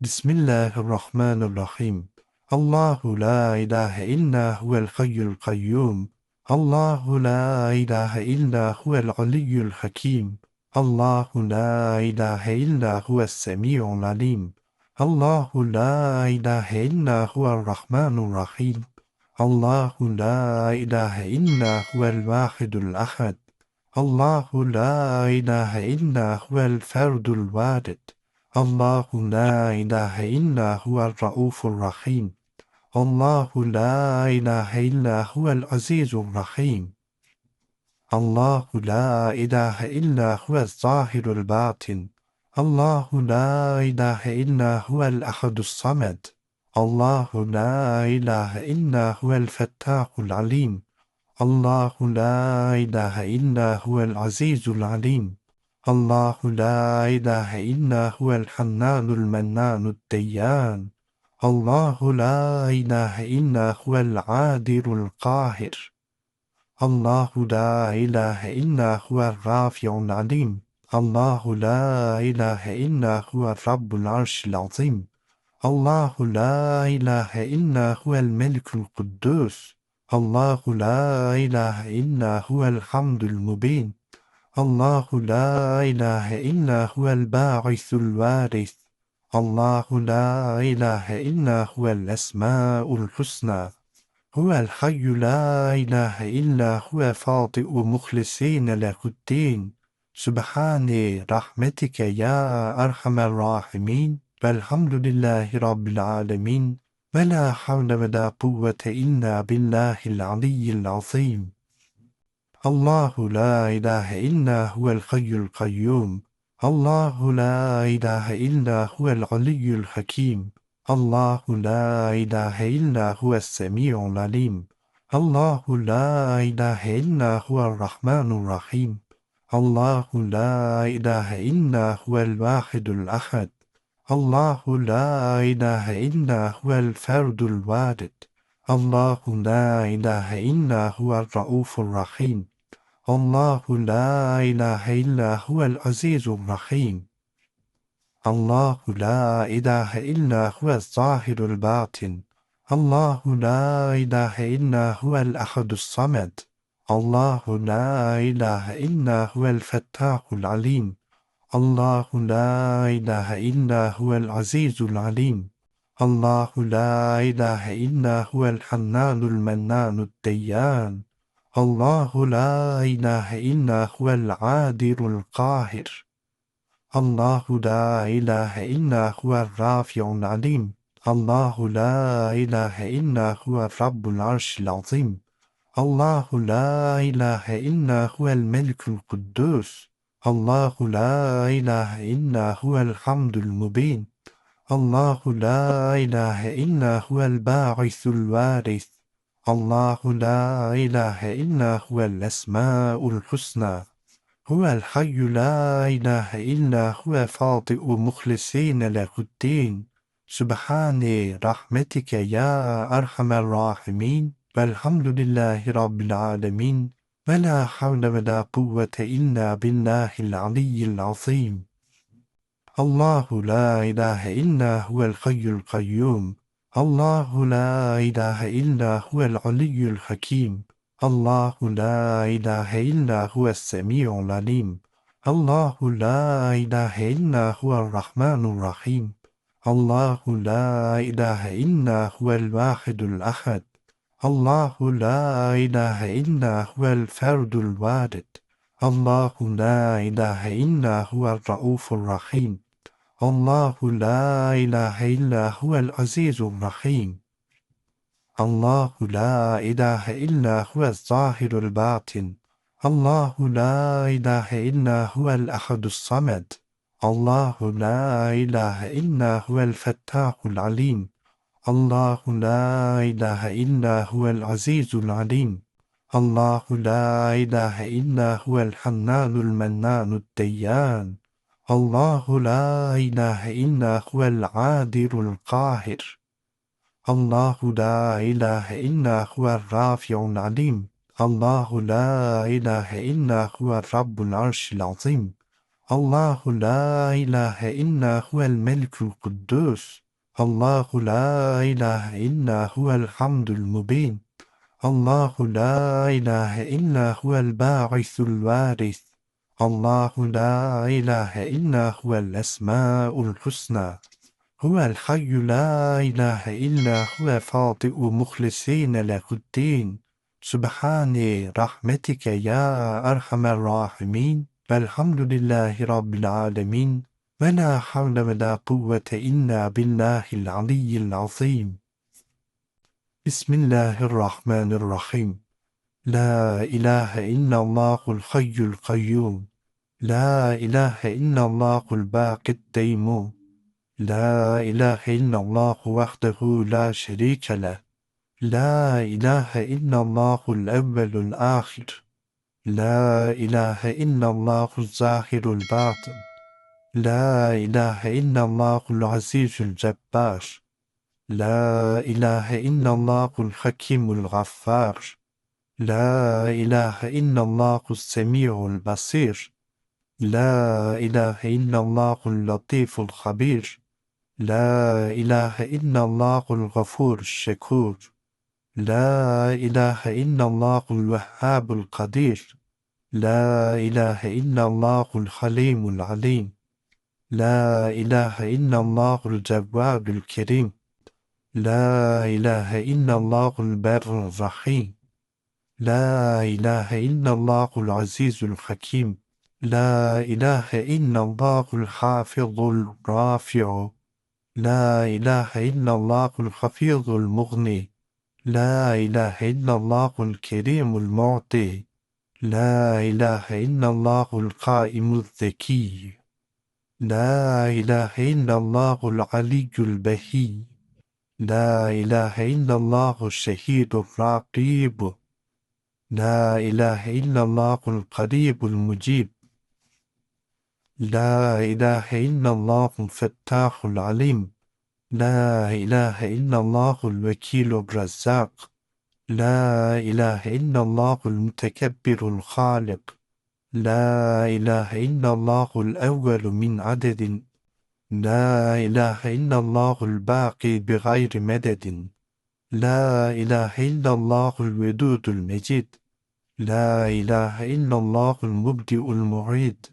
بسم الله الرحمن الرحيم. الله لا إله إلا هو الحي القيوم. الله لا إله إلا هو العلي الحكيم. الله لا إله إلا هو السميع العليم. الله لا إله إلا هو الرحمن الرحيم. الله لا إله إلا هو الواحد الأحد. الله لا إله إلا هو الفرد الواحد. الله لا إله إلا هو الرؤوف الرحيم. الله لا إله إلا هو العزيز الرحيم. الله لا إله إلا هو الظاهر الباطن. الله لا إله إلا هو الأحد الصمد. الله لا إله إلا هو الفتاح العليم. الله لا إله إلا هو العزيز العليم. الله لا إله إلا هو الحنان المنان الديان. الله لا إله إلا هو العادل القاهر. الله لا إله إلا هو الرافع العليم. الله لا إله إلا هو رب العرش العظيم. الله لا إله إلا هو الملك القدوس. الله لا إله إلا هو الحمد المبين. الله لا إله إلا هو الباعث الوارث. الله لا إله إلا هو الأسماء الحسنى. هو الحي لا إله إلا هو فاطئ مخلصين له الدين. سبحان رحمتك يا أرحم الراحمين. والحمد لله رب العالمين. ولا حول ولا قوة إلا بالله العلي العظيم. الله لا إله إلا هو الحي القيوم. الله لا إله إلا هو العلي الحكيم. الله لا إله إلا هو السميع العليم. الله لا إله إلا هو الرحمن الرحيم. الله لا إله إلا هو الواحد الأحد. الله لا إله إلا هو الفرد الواحد. الله لا إله إلا هو الرؤوف الرحيم. الله لا إله إلا هو العزيز الرحيم. الله لا إله إلا هو الظاهر الباطن. الله لا إله إلا هو الأحد الصمد. الله لا إله إلا هو الفتاح العليم. الله لا إله إلا هو العزيز العليم. الله لا إله إلا هو الحنان المنان الديان. الله لا إله إلا هو العادل القاهر. الله لا إله إلا هو الرافع العليم. الله لا إله إلا هو رب العرش العظيم. الله لا إله إلا هو الملك القدوس. الله لا إله إلا هو الحمد المبين. الله لا إله إلا هو الباعث الوارث. الله لا إله إلا هو الأسماء الحسنى. هو الحي لا إله إلا هو فاطئ مخلصين له الدين. سبحان رحمتك يا أرحم الراحمين. والحمد لله رب العالمين. ولا حول ولا قوة إلا بالله العلي العظيم. الله لا إله إلا هو الحي القيوم. الله لا إله إلا هو العلي الحكيم. الله لا إله إلا هو السميع العليم. الله لا إله إلا هو الرحمن الرحيم. الله لا إله إلا هو الواحد الأحد. الله لا إله إلا هو الفرد الواحد. الله لا إله إلا هو الرؤوف الرحيم. الله لا إله إلا هو العزيز الرحيم. الله لا إله إلا هو الظاهر الباطن. الله لا إله إلا هو الأحد الصمد. الله لا إله إلا هو الفتاح العليم. الله لا إله إلا هو العزيز العليم. الله لا إله إلا هو الحنان المنان الديان. الله لا إله إلا هو العادل القاهر. الله لا إله إلا هو الرافع العليم. الله لا إله إلا هو رب العرش العظيم. Allahu la ilahe illa huvel melikul kuddus. Allahu la ilahe illa huvel hamdul mubin. Allahu la ilahe illa huvel ba'ithul varis. Allahu la ilahe illa huvel esma'ul husna. Huvel hayyu la ilahe illa huve fati'u muhlisine lehuddin. Sübhane rahmetike ya erhamer rahimin. Velhamdülillahi rabbil alemin. Ve la havle ve la kuvvete illa billahil aliyyil azim. Bismillahirrahmanirrahim. La ilahe illallahul hayyul kayyum. La ilahe illallahul baqid deymu. La ilahe illallahu vahdehu la şerike leh. La ilahe illallahul evvelul ahir. La ilahe illallahul zahirul batın. La ilahe illallahul azizül cebbar. La ilahe illallahul hakimul gaffar. La ilahe illallahus semi'ul basir. La ilahe illallahul latiful habir. La ilahe illallahul gafurus şekur. La ilahe illallahul vehhabul kadir. La ilahe illallahul halimul alim. La ilahe illallahul cevvadul kerim. La ilahe illallahul berrul rahim. La ilahe illallahul azizul hakim. La ilahe illallahul hafizul rafi'u. La ilahe illallahul hafizul mughni. La ilahe illallahul kerimul mu'ti. La ilahe illallahul kaimul zeki. La ilahe illallahul aliyyul behi. La ilahe illallahul şehidul rakibu. La ilahe illallahul karibul mucib. La ilahe illallahul fettahul alim. La ilahe illallahul vekilur razzak. La ilahe illallahul mütekebbirul halik. La ilahe illallahul evvelu min adedin. La ilahe illallahul baqi bi gayri mededin. La ilahe illallahul vedudul mecid. La ilahe illallahul mubdi'ul mu'id.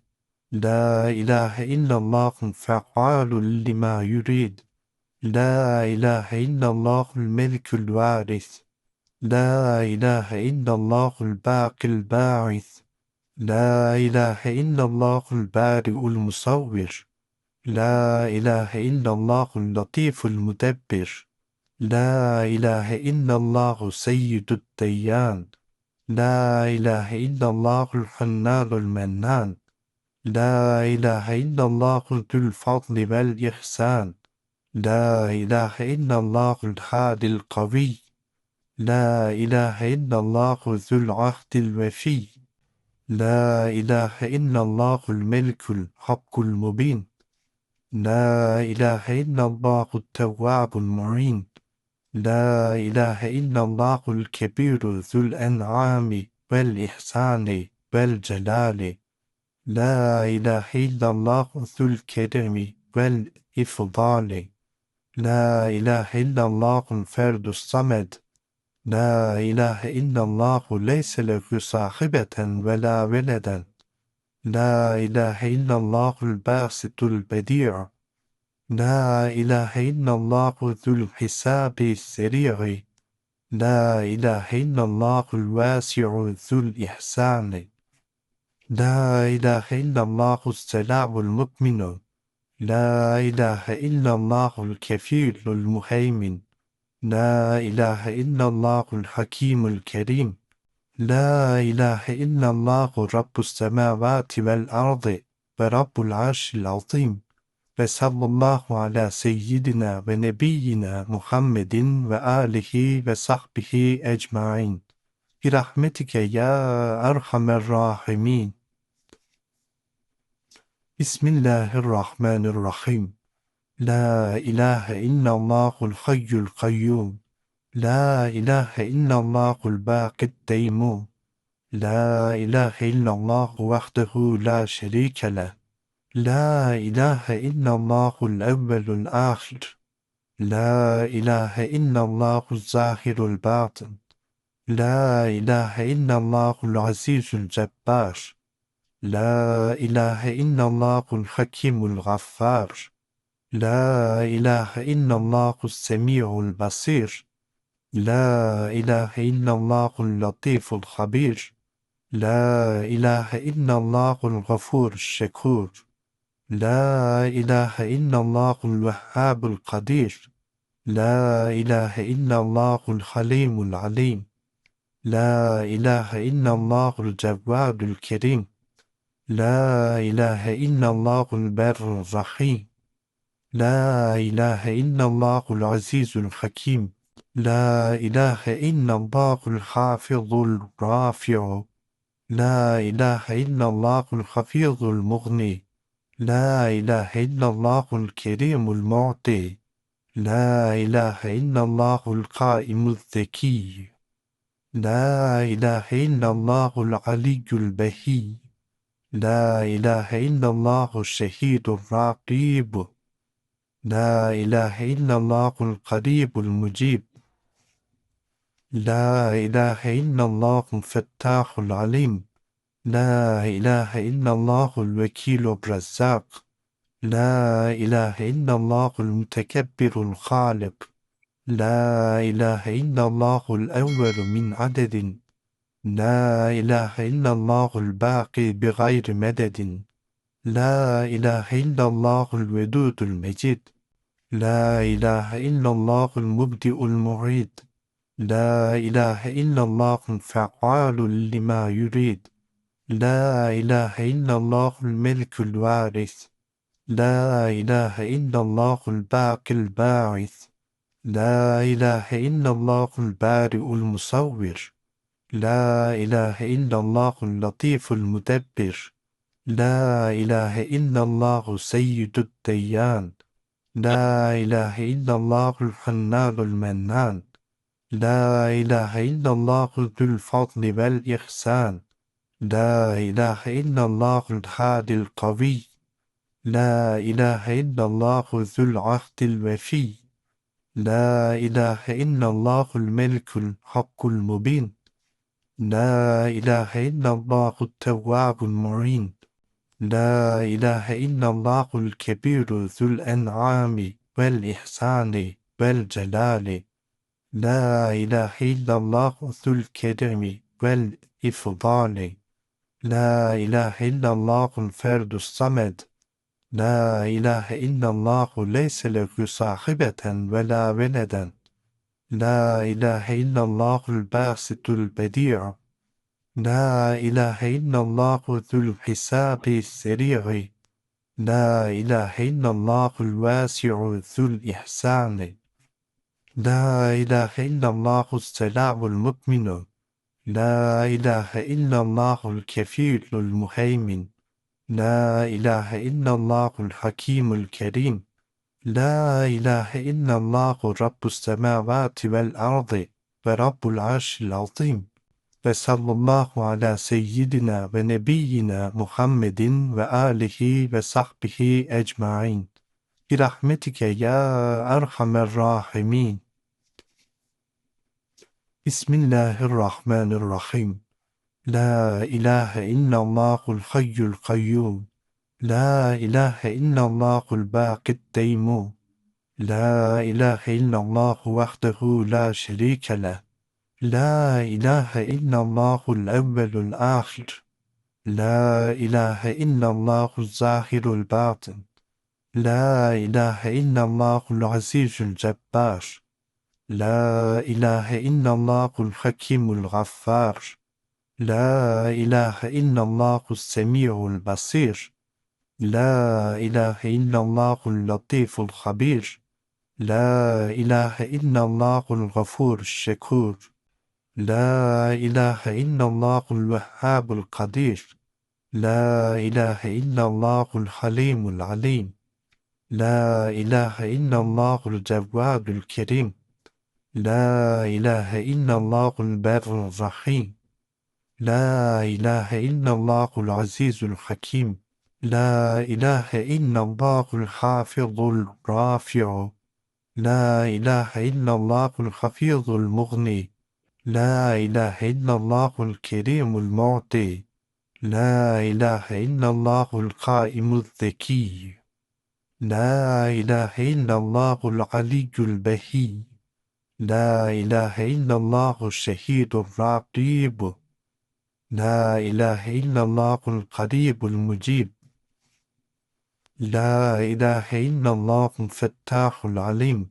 La ilahe illallahul fe'alul lima yurid. La ilahe illallahul melikul varis. La ilahe illallahul baqil ba'is. La ilahe illallahul bari'ul musavvir. La ilahe illallahul latiful mudebbir. La ilahe illallahu seyyidud deyyan. La ilahe illallahul hannalul mennan. La ilahe illallahul zül fadli vel ihsan. La ilahe illallahul hadil kaviy. La ilahe illallahu zül ahdil vefi. La ilahe illallahul melikul hakkul mubin. La ilahe illallahut tevvabul mu'in. La ilahe illallahul kebiru zül en'ami vel ihsani vel celali. La ilahe illallahu zül keremi vel ifdali. La ilahe illallahul ferdus samed. La ilahe illallahu leyse lehu sahibeten ve la veleden. La ilahe illallahul basitul bedi'. La ilahe illallahu zul hisabi seri'i. La ilahe illallahul vasi'u zul ihsani. La ilahe illallahu selamul mu'minu. La ilahe illallahul kefilul muheymin. La ilahe illallahul hakimul kerim. La ilahe illallahu rabbus semavati vel ardı ve rabbul arşil azim. Ve sallallahu ala seyyidina ve nebiyyina Muhammedin ve alihi ve sahbihi ecmain. Birahmetike ya erhamer rahimin. Bismillahirrahmanirrahim. La ilahe illallahul hayyul kayyum. La ilahe illallahul baqid deymu. La ilahe illallahu vahdehu la şerike leh. La ilahe illallahul evvelul ahir. La ilahe illallahul zahirul batın. La ilahe illallahul azizül cebbar. La ilahe illallahul hakimul gaffar. La ilahe illallahus semi'ul basir. La ilahe illallahul latiful habir. La ilahe illallahul gafurul şekur. La ilahe illallahul vehhabul kadir. La ilahe illallahul halimul alim. La ilahe illallahul cevvadul kerim. La ilahe illallahul berrul rahim. La ilahe illallahul azizul hakim. La ilahe illallahul hafizul rafi'u. La ilahe illallahul hafizul mughni. La ilahe illallahul kerimul mu'ti. La ilahe illallahul kaimul zeki. La ilahe illallahul aliyyul behi. La ilahe illallahul şehidul rakib. La ilahe illallahul karibul mucib. La ilahe illallahul fettahul alim. La ilahe illallahul vekilur rezzak. La ilahe illallahul mütekebbirul halik. La ilahe illallahul evvelu min adedin. La ilahe illallahul baqi bi gayri mededin. La ilahe illallahul vedudul mecid. La ilahe illallahul mubdi'ul mu'id. La ilahe illallahul fe'alul lima yurid. La ilahe illallahul melikul varis. La ilahe illallahul baqil ba'is. La ilahe illallahul bari'ul musavvir. La ilahe illallahul latiful mudebbir. La ilahe illallahu seyyidud deyyan. La ilahe illallahul hannanul mennan. La ilahe illallahul zül fadli vel ihsan. La ilahe illallahul hadil kaviy. La ilahe illallahu zül ahdil vefi. La ilahe illallahul melikul hakkul mubin. La ilahe illallahut tevvabul mu'in. La ilahe illallahul kebiru zül en'ami vel ihsani vel celali. La ilahe illallahu zül keremi vel ifdali. La ilahe illallahul ferdus samed. La ilahe illallahu leyse lehu sahibeten ve la veleden. La ilahe illallahul basitul bedi'u. La ilahe illallahu zul hisabi seri'i. La ilahe illallahul vasi'u zul ihsani. La ilahe illallahus selamul mu'minu. La ilahe illallahul kefilul muheymin. La ilahe illallahul hakimul kerim. La ilahe illallahu rabbus semavati vel ardı ve rabbul arşil azim. Ve sallallahu ala seyyidina ve nebiyyina Muhammedin ve alihi ve sahbihi ecmain. Birahmetike ya erhamer rahimin. Bismillahirrahmanirrahim. La ilahe illallahul hayyul kayyum. La ilahe illallahul baqid deymu. La ilahe illallahu vahdehu la şerike leh. La ilahe illallahul evvelul ahir. La ilahe illallahul zahirul batın. La ilahe illallahul azizül cebbar. La ilahe illallahul hakimul gaffar. La ilahe illallahus semi'ul basir. La ilahe illallahul latiful habir. La ilahe illallahul gafurul şekur. La ilahe illallahul vehhabul kadir. La ilahe illallahul halimul alim. La ilahe illallahul cevvadul kerim. La ilahe illallahul berrul rahim. La ilahe illallahul azizul hakim. لا إله إلا الله الحافظ الرافع لا إله إلا الله الخفيض المغني لا إله إلا الله الكريم المعطي لا إله إلا الله القائم الذكي لا إله إلا الله العلي البهي لا إله إلا الله الشهيد الرقيب لا إله إلا الله القريب المجيب لا إله إلا الله الفتاح العليم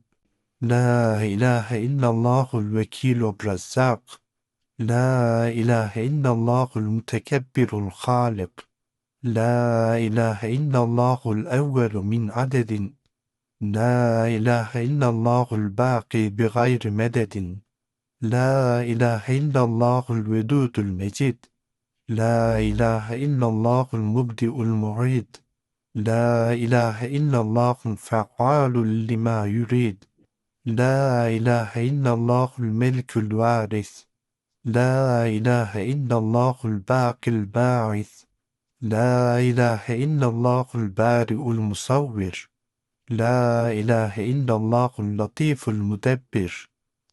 لا إله إلا الله الوكيل الرزاق لا إله إلا الله المتكبر الخالق لا إله إلا الله الأول من عدد لا إله إلا الله الباقي بغير مدد لا إله إلا الله الودود المجيد لا إله إلا الله المبدئ المعيد لا إله إلا الله الفعال لما يريد لا إله إلا الله الملك الوارث لا إله إلا الله الباقي الباعث لا إله إلا الله البارئ المصور لا إله إلا الله اللطيف المدبر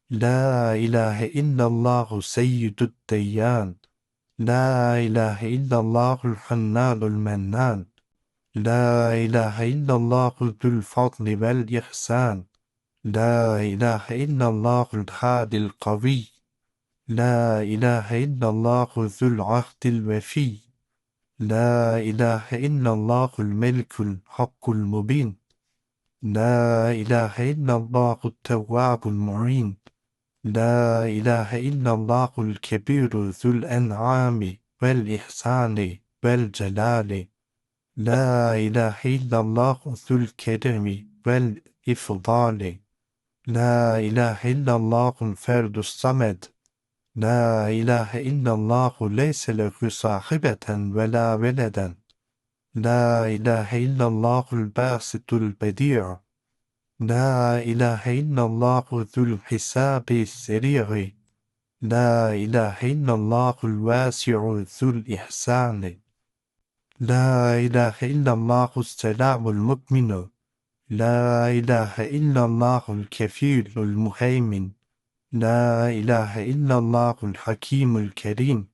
لا إله إلا الله سيد الديان لا إله إلا الله الحنان المنان لا إله إلا الله ذو الفضل والإحسان لا إله إلا الله الهادي القوي لا إله إلا الله ذو العهد الوفي لا إله إلا الله الملك الحق المبين لا إله إلا الله التواب المعين لا إله إلا الله الكبير ذو الأنعام والإحسان والجلال لا إله إلا الله ذو الكرم والإفضال لا إله إلا الله الفرد الصمد لا إله إلا الله ليس له صاحبة ولا ولدا لا إله إلا الله الباسط البديع لا إله إلا الله ذو الحساب السريع لا إله إلا الله الواسع ذو الإحسان لا إله إلا الله السلام المؤمن لا إله إلا الله الكفيل المهيمن لا إله إلا الله الحكيم الكريم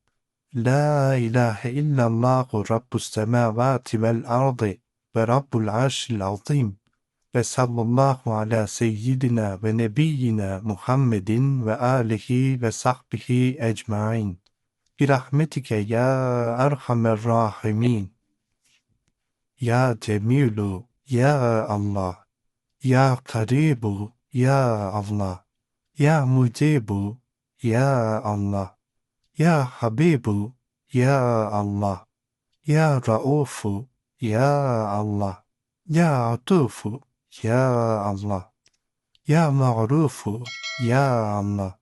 لا إله إلا الله رب السماوات والأرض ورب العرش العظيم وصلى الله على سيدنا ونبينا محمد وآله وصحبه أجمعين برحمتك يا أرحم الراحمين يا جميل يا الله يا قريب يا الله يا مجيب يا الله يا حبيب يا الله يا رؤوف يا الله يا عطوف يا الله يا معروف يا الله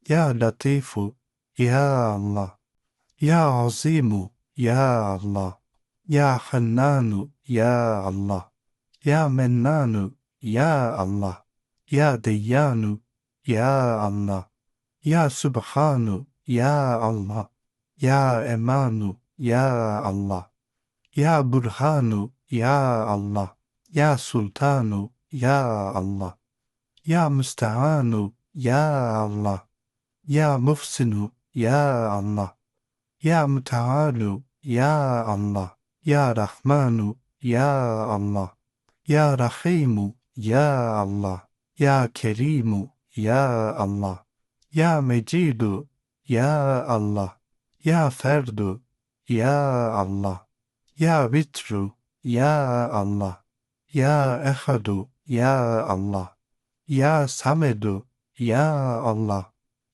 يا لطيف يا الله يا عظيم يا الله يا حنان يا الله يا منان يا الله يا ديان يا الله يا سبحان يا الله يا امان يا الله يا برهان يا الله يا سلطان يا الله يا مستعان يا الله يا محسن يا الله يا متعال يا الله يا رحمن يا الله يا رحيم يا الله يا كريم يا الله يا مجيد يا الله يا فرد يا الله يا وتر يا الله يا أحد يا الله يا صمد يا الله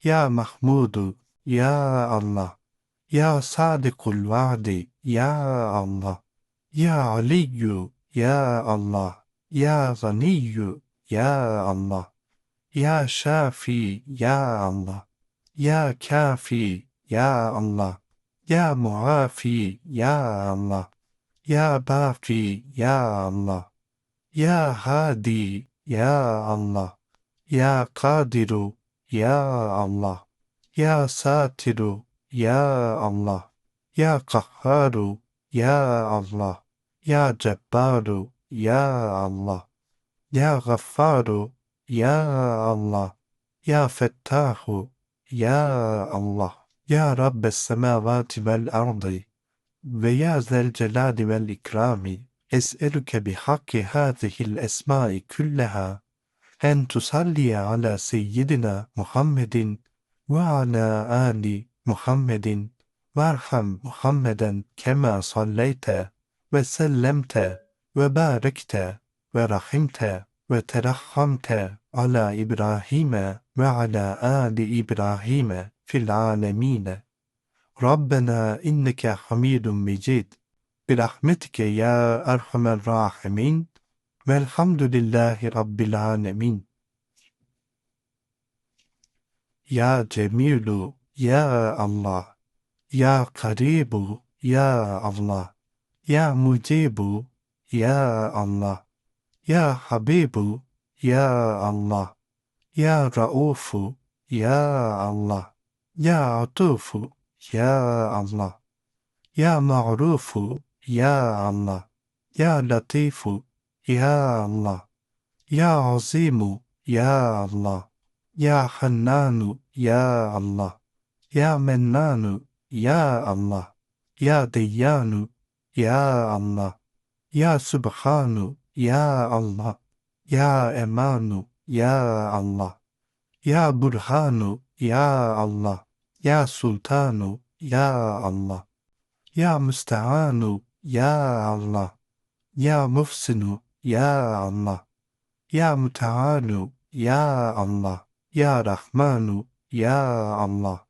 يا محمود يا الله يا صادق الوعد يا الله يا علي يا الله يا غني يا الله يا شافي يا الله يا كافي يا الله يا معافي يا الله يا باقي يا الله يا هادي يا الله يا قادر يا الله يا ساتر يا الله يا قهار يا الله Ya Cebbaru, Ya Allah. Ya Gaffaru, Ya Allah. Ya Fettahu, Ya Allah. Ya Rabbes semavati vel ardı ve ya zel celali vel ikrami. Es'eluke bihakki hâzihil esmâi külleha en tusalliye ala seyyidina Muhammedin ve ala ali Muhammedin varham Muhammeden kema salleyte ve sellemte ve barekte ve rahimte ve terahhamte ala İbrahim'e ve ala ali İbrahim'e fil alemine. Rabbena inneke hamidun mecid. Birahmetike ya erhamer rahimin. Velhamdülillahi Rabbil alemin. Ya Cemilu, Ya Allah. Ya Karibu, Ya Allah. Ya Mucibu, Ya Allah. Ya Habibu, Ya Allah. Ya Raufu, Ya Allah. Ya Atufu, Ya Allah. Ya Ma'rufu, Ya Allah. Ya Latifu, Ya Allah. Ya Azimu, Ya Allah. Ya Hannanu, Ya Allah. Ya Mennanu, Ya Allah. Ya Deyyanu, Ya Allah. Ya Subhanu, Ya Allah. Ya Emanu, Ya Allah. Ya Burhanu, Ya Allah. Ya Sultanu, Ya Allah. Ya Müsteanu, Ya Allah. Ya Muhsinu, Ya Allah. Ya Mütealu, Ya Allah. Ya Rahmanu, Ya Allah.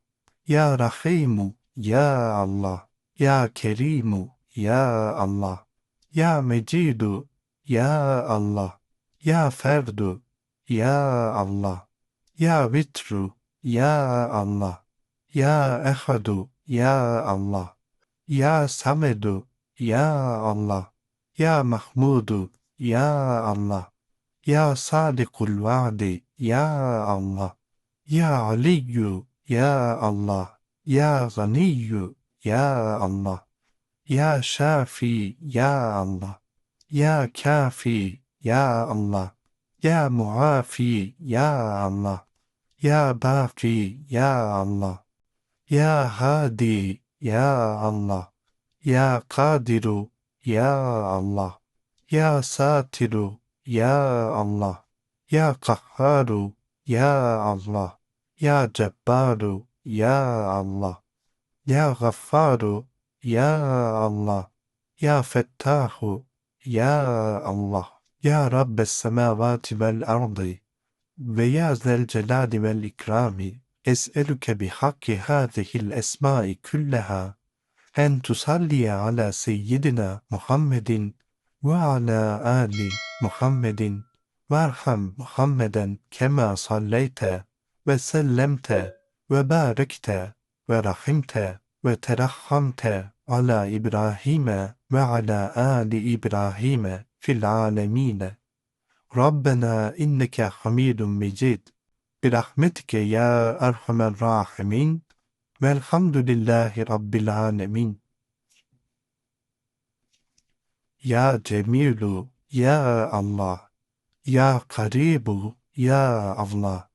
Ya Rahimu, Ya Allah. Ya Kerimu, Ya Allah. Ya Mecidu, Ya Allah. Ya Ferdu, Ya Allah. Ya Vitru, Ya Allah. Ya Ehadu, Ya Allah. Ya Samedu, Ya Allah. Ya Mahmudu, Ya Allah. Ya Sadikul Va'di, Ya Allah. Ya Aliyyu, Ya Allah. Ya Ganiyyu, Ya Allah. Ya Şafi, Ya Allah. Ya Kafi, Ya Allah. Ya Muafi, Ya Allah. Ya Baki, Ya Allah. Ya Hadi, Ya Allah. Ya Kadiru, Ya Allah. Ya Satiru, Ya Allah. Ya Kahharu, Ya Allah. Ya Cebbaru, Ya Allah. Ya Gaffaru, Ya Allah. Ya Fettahu, Ya Allah. Ya Rabbes semavati vel ardı ve ya zel celali vel ikrami. Es'eluke bihakki hâzihil esmâi külleha en tusalliye ala seyyidina Muhammedin ve ala ali Muhammedin varham Muhammeden kema salleyte ve sellemte ve barekte ve rahimte ve terahhamte ala İbrahim'e ve ala ali İbrahim'e fil alemine. Rabbena inneke hamidun mecid. Birahmetike ya erhamer rahimin. Velhamdülillahi Rabbil alemin. Ya Cemilu, Ya Allah. Ya Karibu, Ya Allah.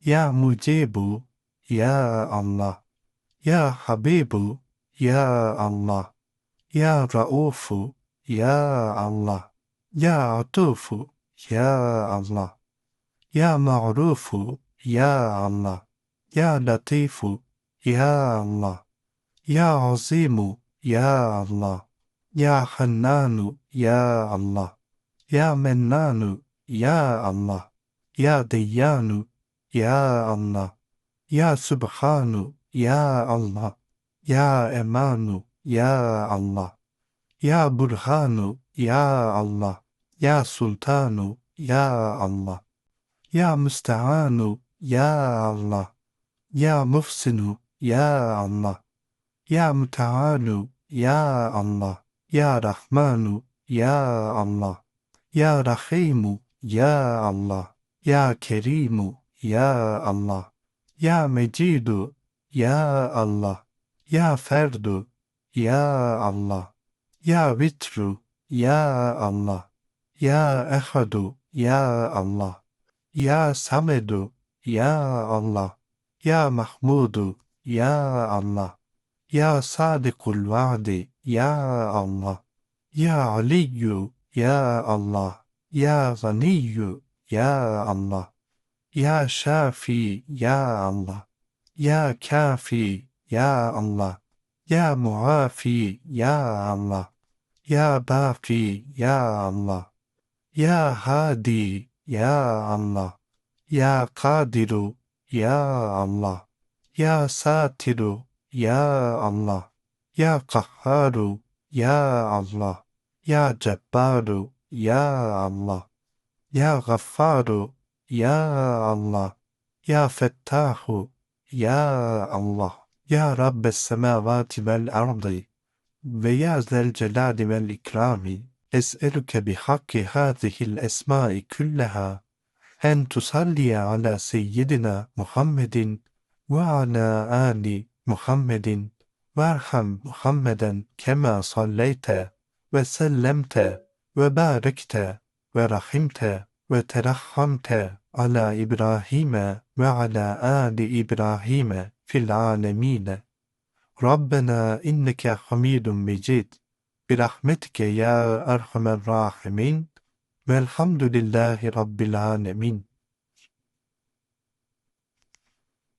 Ya Mucibu, Ya Allah. Ya Habibu, Ya Allah. Ya Raufu, Ya Allah. Ya Atufu, Ya Allah. Ya Ma'rufu, Ya Allah. Ya Latifu, Ya Allah. Ya Azimu, Ya Allah. Ya Hannanu, Ya Allah. Ya Mennanu, Ya Allah. Ya Deyyanu, Ya Allah. Ya Subhanu, Ya Allah. Ya Emanu, Ya Allah. Ya Burhanu, Ya Allah. Ya Sultanu, Ya Allah. Ya Müsteanu, Ya Allah. Ya Muhsinu, Ya Allah. Ya Mütealu, Ya Allah. Ya Rahmanu, Ya Allah. Ya Rahimu, Ya Allah. Ya Kerimu, Ya Allah. Ya Mecidu, Ya Allah. Ya Ferdu, Ya Allah. Ya Vitru, Ya Allah. Ya Ehadu, Ya Allah. Ya Samedu, Ya Allah. Ya Mahmudu, Ya Allah. Ya Sadıkul Vaadi, Ya Allah. Ya Aliyyu, Ya Allah. Ya Ganiyyu, Ya Allah. Ya Şafi, Ya Allah. Ya Kafi, Ya Allah. Ya Muafi, Ya Allah. Ya Baki, Ya Allah. Ya Hadi, Ya Allah. Ya Kadiru, Ya Allah. Ya Satiru, Ya Allah. Ya Kahharu, Ya Allah. Ya Cebbaru, Ya Allah. Ya Gaffaru, Ya Allah. Ya Fettahu, Ya Allah. Ya Rabbes semavati vel ardi ve ya zel celali vel ikrami es'eluke bihakki hâzihil esmâi külleha en tusalliye ala seyyidina Muhammedin ve ala ali Muhammedin varham Muhammeden kema salleyte ve sellemte ve barekte ve rahimte ve terahhamte ala İbrahim'e ve ala ali İbrahim'e fil alemine. Rabbena inneke hamidun mecid. Birahmetike ya erhamer rahimin. Velhamdülillahi Rabbil alemin.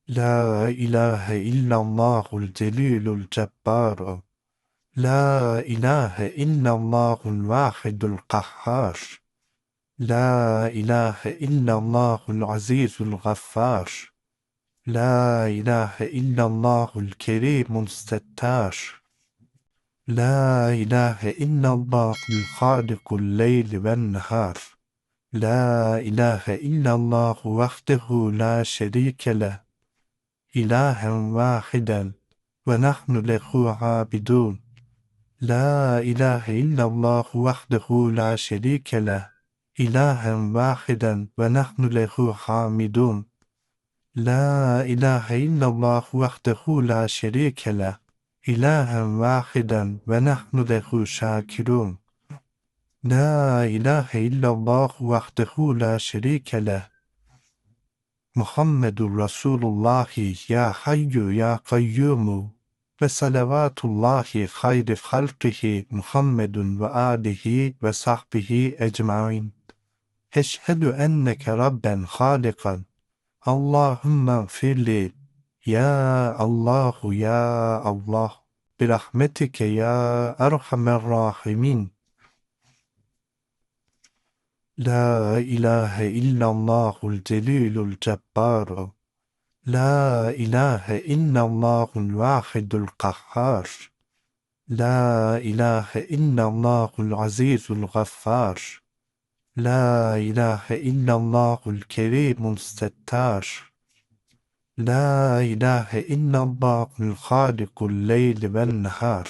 La ilahe illallahul celilul cebbar. La ilahe illallahul vahidul kahhar. La ilahe illallahul azizul gaffar. La ilahe illallahul kerimul settar. La ilahe illallahul halikul leyli ven nehar. La ilahe illallahu vahdehu la şerike leh. İlahen vahiden ve nahnu lehu abidun. La ilahe illallahu vahdehu la şerike leh. İlahen vahiden ve nahnu lehu hamidun. La ilahe illallahu vahdehu la şerike leh. İlahen vahiden ve nahnu lehu şakirun. La ilahe illallahu vahdehu la şerike leh. Muhammedur Resulullahi ya hayyu ya kayyumu ve salavatullahi hayri halkihi Muhammedun ve alihi ve sahbihi ecmain. Eşhedü enneke rabben halikan. Allahümme firli. Ya Allahu ya Allah. Birahmetike ya erhamer rahimin. La ilahe illallahul celilul cebbar. La ilahe illallahul vahidul kahhar. La ilahe illallahul azizul gaffar. La ilahe illallahul kerimul settar. La ilahe illallahul halikul leyli ven nehar.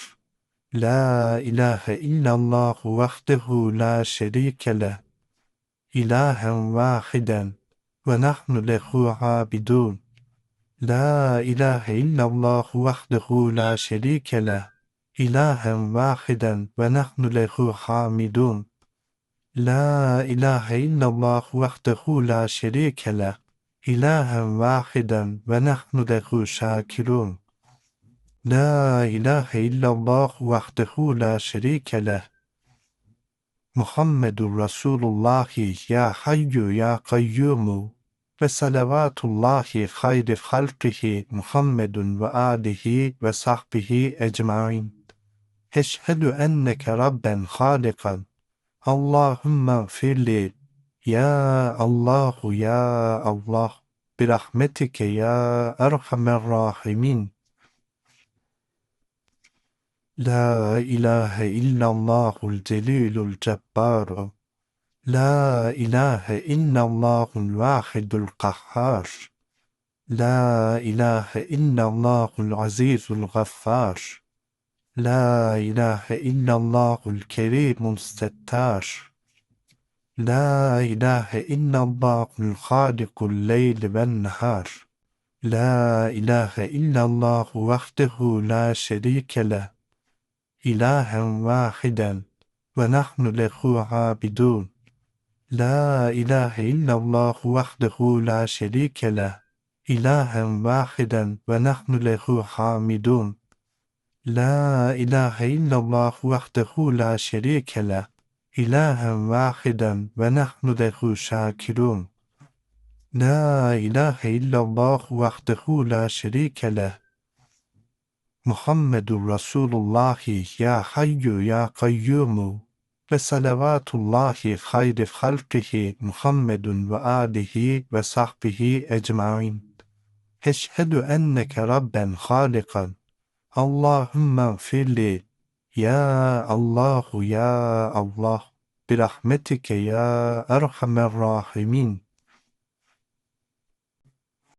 La ilahe illallahu vahdehu la şerike leh. İlahen vahiden ve nahnu lehu abidun. La ilahe illallahu vahdehu la şerike leh. İlahen vahiden ve nahnu lehu hamidun. La ilahe illallahu vahdehu la şerike leh. İlahen vahiden ve nahnu lehu şakirun. La ilahe illallahu vahdehu la şerike leh. Muhammedur Resulullahi ya hayyu ya kayyumu ve salavatullahi hayri halkihi Muhammedun ve alihi ve sahbihi ecmain. Eşhedü enneke rabben halikan. Allahümme firli. Ya Allahu ya Allah. Birahmetike ya erhamer rahimin. La ilahe illallahul celilul cebbar. La ilahe illallahul vahidul kahhar. La ilahe illallahul azizul gaffar. La ilahe illallahul kerimul settar. La ilahe illallahul halikul leyli ven nehar. La ilahe illallahu vahdehu la şerike leh. İlahen vahiden ونحن له عابدون لا إله إلا الله وحده لا شريك له إلها واحدا ونحن له حامدون لا إله إلا الله وحده لا شريك له إلها واحدا ونحن له شاكرون لا إله إلا الله وحده لا شريك له محمد رسول الله يا حي يا قيوم وصلوات الله خير خلقه محمد وآله وصحبه أجمعين أشهد أنك ربا خالقا اللهم اغفر لي يا الله يا الله برحمتك يا أرحم الراحمين